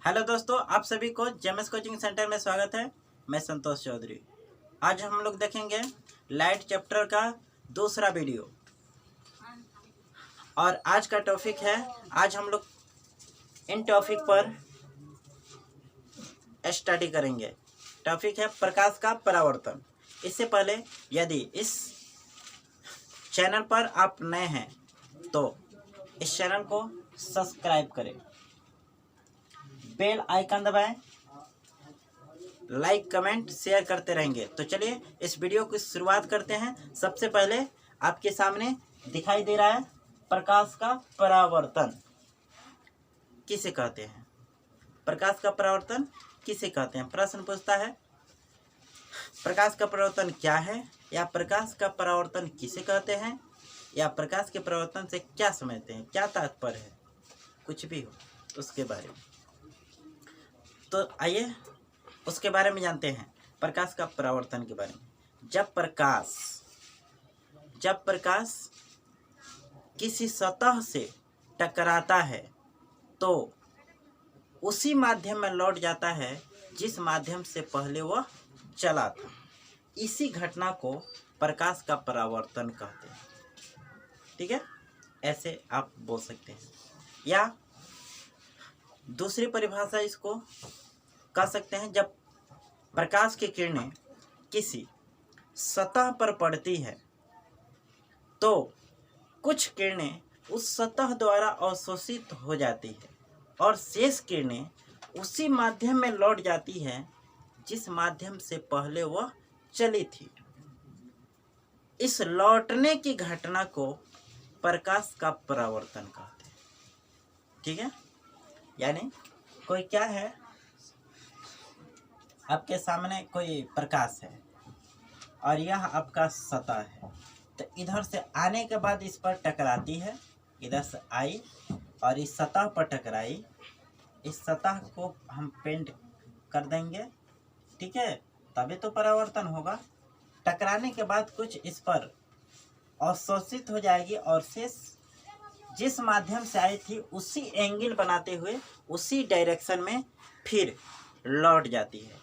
Hello दोस्तों, आप सभी को जेएमएस कोचिंग सेंटर में स्वागत है। मैं संतोष चौधरी। आज हम लोग देखेंगे लाइट चैप्टर का दूसरा वीडियो और आज का टॉपिक है, आज हम लोग इन टॉपिक पर स्टडी करेंगे। टॉपिक है प्रकाश का परावर्तन। इससे पहले यदि इस चैनल पर आप नए हैं तो इस चैनल को सब्सक्राइब करें, बेल आइकन दबाएं, लाइक कमेंट शेयर करते रहेंगे। तो चलिए इस वीडियो की शुरुआत करते हैं। सबसे पहले आपके सामने दिखाई दे रहा है प्रकाश का परावर्तन किसे कहते हैं। प्रकाश का परावर्तन किसे कहते हैं, प्रश्न पूछता है। प्रकाश का परावर्तन क्या है, या प्रकाश का परावर्तन किसे कहते हैं, या प्रकाश के परावर्तन से क्या समझते हैं, क्या तात्पर्य है, कुछ भी हो उसके बारे में। तो आइए उसके बारे में जानते हैं, प्रकाश का परावर्तन के बारे में। जब प्रकाश किसी सतह से टकराता है तो उसी माध्यम में लौट जाता है जिस माध्यम से पहले वह चला था। इसी घटना को प्रकाश का परावर्तन कहते हैं। ठीक है, ऐसे आप बोल सकते हैं, या दूसरी परिभाषा इसको कह सकते हैं, जब प्रकाश की किरणें किसी सतह पर पड़ती है तो कुछ किरणें उस सतह द्वारा अवशोषित हो जाती है और शेष किरणें उसी माध्यम में लौट जाती है जिस माध्यम से पहले वह चली थी। इस लौटने की घटना को प्रकाश का परावर्तन कहते हैं। ठीक है, यानी कोई क्या है, आपके सामने कोई प्रकाश है और यह आपका सतह है, तो इधर से आने के बाद इस पर टकराती है, इधर से आई और इस सतह पर टकराई। इस सतह को हम पेंट कर देंगे, ठीक है, तभी तो परावर्तन होगा। टकराने के बाद कुछ इस पर अवशोषित हो जाएगी और शेष जिस माध्यम से आई थी उसी एंगल बनाते हुए उसी डायरेक्शन में फिर लौट जाती है।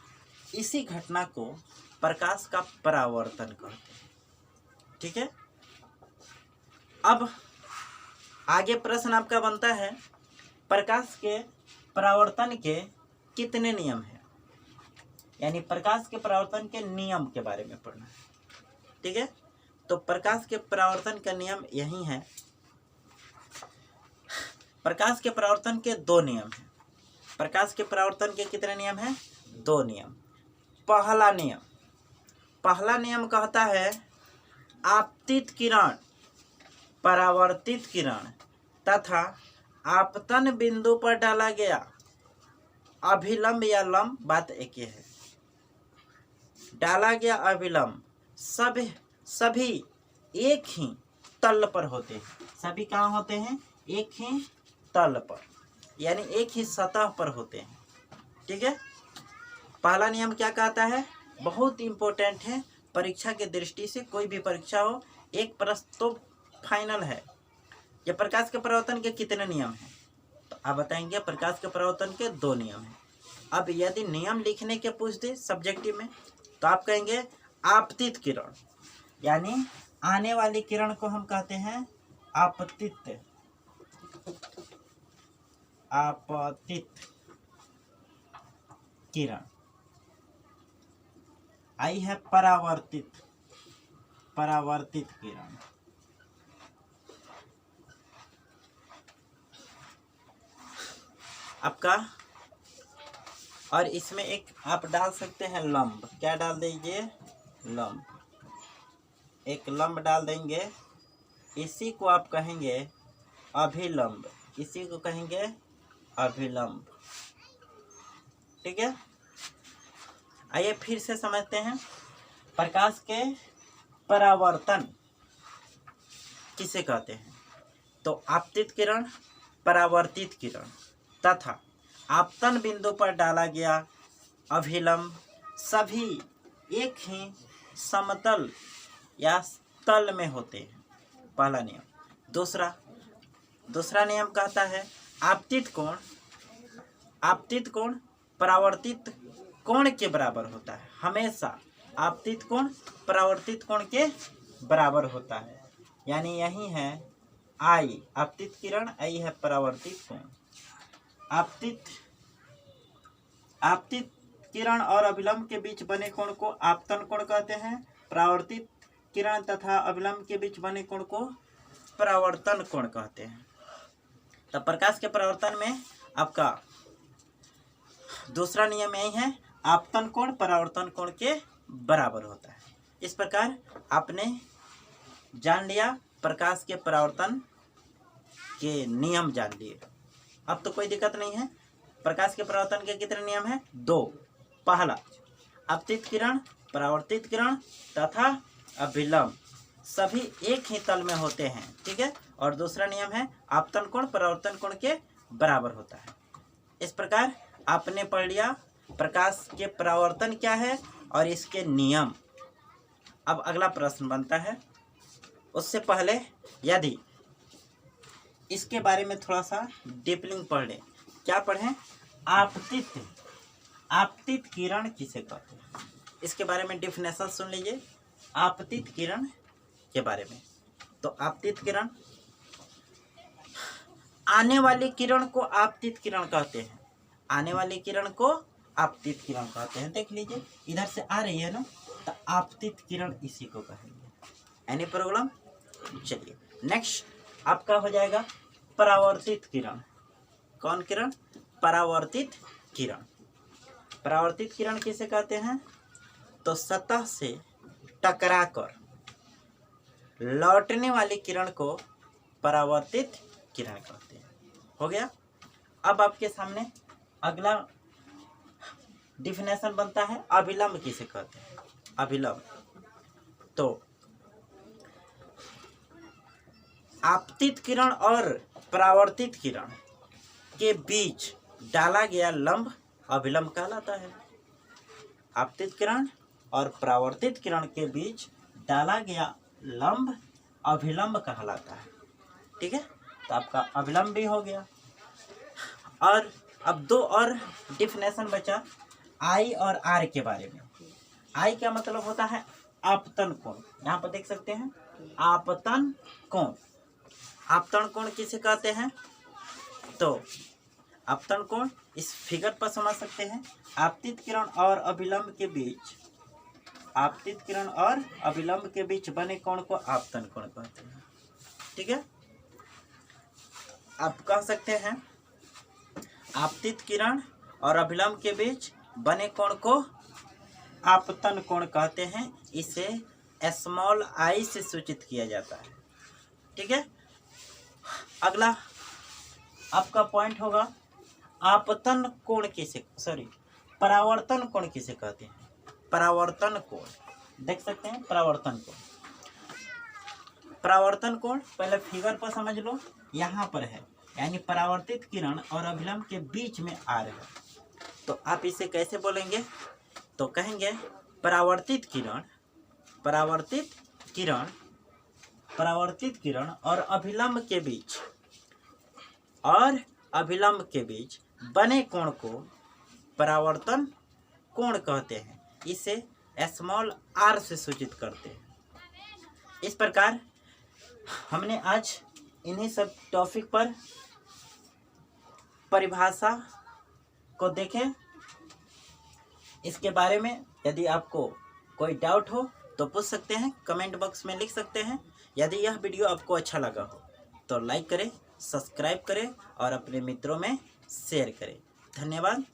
इसी घटना को प्रकाश का परावर्तन कहते हैं। ठीक है, अब आगे प्रश्न आपका बनता है, प्रकाश के परावर्तन के कितने नियम हैं, यानी प्रकाश के परावर्तन के नियम के बारे में पढ़ना है। ठीक है, तो प्रकाश के परावर्तन का नियम यही है। प्रकाश के परावर्तन के दो नियम हैं। प्रकाश के परावर्तन के कितने नियम हैं? दो नियम। पहला नियम कहता है, आपतित किरण, परावर्तित किरण तथा आपतन बिंदु पर डाला गया अभिलंब या लंब, बात एक ही है। डाला गया अभिलंब सभी एक ही तल पर होते हैं। सभी कहाँ होते हैं? एक ही तल पर, यानी एक ही सतह पर होते हैं। ठीक है, पहला नियम क्या कहता है, बहुत इंपॉर्टेंट है परीक्षा के दृष्टि से। कोई भी परीक्षा हो, एक प्रश्न तो फाइनल है। ये प्रकाश के परावर्तन के कितने नियम हैं, तो आप बताएंगे प्रकाश के परावर्तन के दो नियम हैं। अब यदि नियम लिखने के पूछ दे सब्जेक्टिव में, तो आप कहेंगे आपतित किरण, यानी आने वाली किरण को हम कहते हैं आपतित किरण। आई है परावर्तित किरण। आपका, और इसमें एक आप डाल सकते हैं लंब। क्या डाल देंगे? लंब। एक लंब डाल देंगे, इसी को आप कहेंगे अभिलंब, इसी को कहेंगे अभिलंब। ठीक है, आइए फिर से समझते हैं, प्रकाश के परावर्तन किसे कहते हैं। तो आपतित किरण, परावर्तित किरण तथा आपतन बिंदु पर डाला गया अभिलंब सभी एक ही समतल या तल में होते हैं। पहला नियम। दूसरा नियम कहता है आपतित कोण आपतित कोण परावर्तित कोण के बराबर होता है। हमेशा आपतित कोण परावर्तित कोण के बराबर होता है। यानी यही है आई आपतित किरण, आई है परावर्तित कोण। आपतित किरण और अभिलंब के बीच बने कोण को आपतन कोण कहते हैं। परावर्तित किरण तथा अभिलंब के बीच बने कोण को परावर्तन कोण कहते हैं। तब प्रकाश के परावर्तन में आपका दूसरा नियम यही है, आपतन कोण परावर्तन कोण के बराबर होता है। इस प्रकार आपने जान लिया प्रकाश के परावर्तन के नियम जान लिए। अब तो कोई दिक्कत नहीं है। प्रकाश के परावर्तन के कितने नियम हैं? 2। पहला, आपतित किरण परावर्तित किरण तथा अभिलंब सभी एक ही तल में होते हैं, ठीक है। और दूसरा नियम है आपतन कोण परावर्तन कोण के बराबर होता है। इस प्रकार आपने पढ़ लिया प्रकाश के परावर्तन क्या है और इसके नियम। अब अगला प्रश्न बनता है, उससे पहले यदि इसके बारे में थोड़ा सा डीपलिंग पढ़ लें। क्या पढ़ें? आपतित किरण किसे कहते हैं, इसके बारे में डिफिनेशन सुन लीजिए। आपतित किरण के बारे में, तो आपतित किरण, आने वाली किरण को आपतित किरण कहते हैं। आने वाली किरण को आपतित किरण कहते हैं। देख लीजिए इधर से आ रही है ना, तो आपतित किरण इसी को कहेंगे। Any problem? चलिए नेक्स्ट आपका हो जाएगा परावर्तित किरण। कौन किरण? परावर्तित किरण। परावर्तित किरण किसे कहते हैं? तो सतह से टकराकर लौटने वाली किरण को परावर्तित किरण कहते हैं। हो गया। अब आपके सामने अगला डिफिनेशन बनता है, अभिलंब किसे कहते हैं। अभिलंब, तो आपतित किरण और परावर्तित किरण के बीच डाला गया लंब अभिलंब कहलाता है। आपतित किरण और परावर्तित किरण के बीच डाला गया लंब अभिलंब कहलाता है, ठीक है। तो आपका अभिलंब भी हो गया। और अब 2 और डिफिनेशन बचा आई और आर के बारे में। आई का मतलब होता है आपतन कोण। यहाँ पर देख सकते हैं आपतन कोण। आपतन कोण किसे कहते हैं? तो आपतन कोण इस फिगर पर समझ सकते हैं। आपतित किरण और अभिलंब के बीच, आपतित किरण और अभिलंब के बीच बने कोण को आपतन कोण कहते हैं, ठीक है। आप कह सकते हैं आपतित किरण और अभिलंब के बीच बने कोण को आपतन कोण कहते हैं। इसे स्मॉल आई से सूचित किया जाता है, ठीक है। अगला आपका पॉइंट होगा आपतन कोण किसे, परावर्तन कोण किसे कहते हैं। परावर्तन कोण देख सकते हैं, परावर्तन कोण। परावर्तन कोण पहले फिगर पर समझ लो, यहाँ पर है, यानी परावर्तित किरण और अभिलंब के बीच में आ रहा है। तो आप इसे कैसे बोलेंगे? तो कहेंगे परावर्तित किरण और अभिलंब के बीच बने कोण को परावर्तन कोण कहते हैं। इसे स्मॉल आर से सूचित करते हैं। इस प्रकार हमने आज इन्हीं सब टॉपिक पर परिभाषा को देखें। इसके बारे में यदि आपको कोई डाउट हो तो पूछ सकते हैं, कमेंट बॉक्स में लिख सकते हैं। यदि यह वीडियो आपको अच्छा लगा हो तो लाइक करें, सब्सक्राइब करें और अपने मित्रों में शेयर करें। धन्यवाद।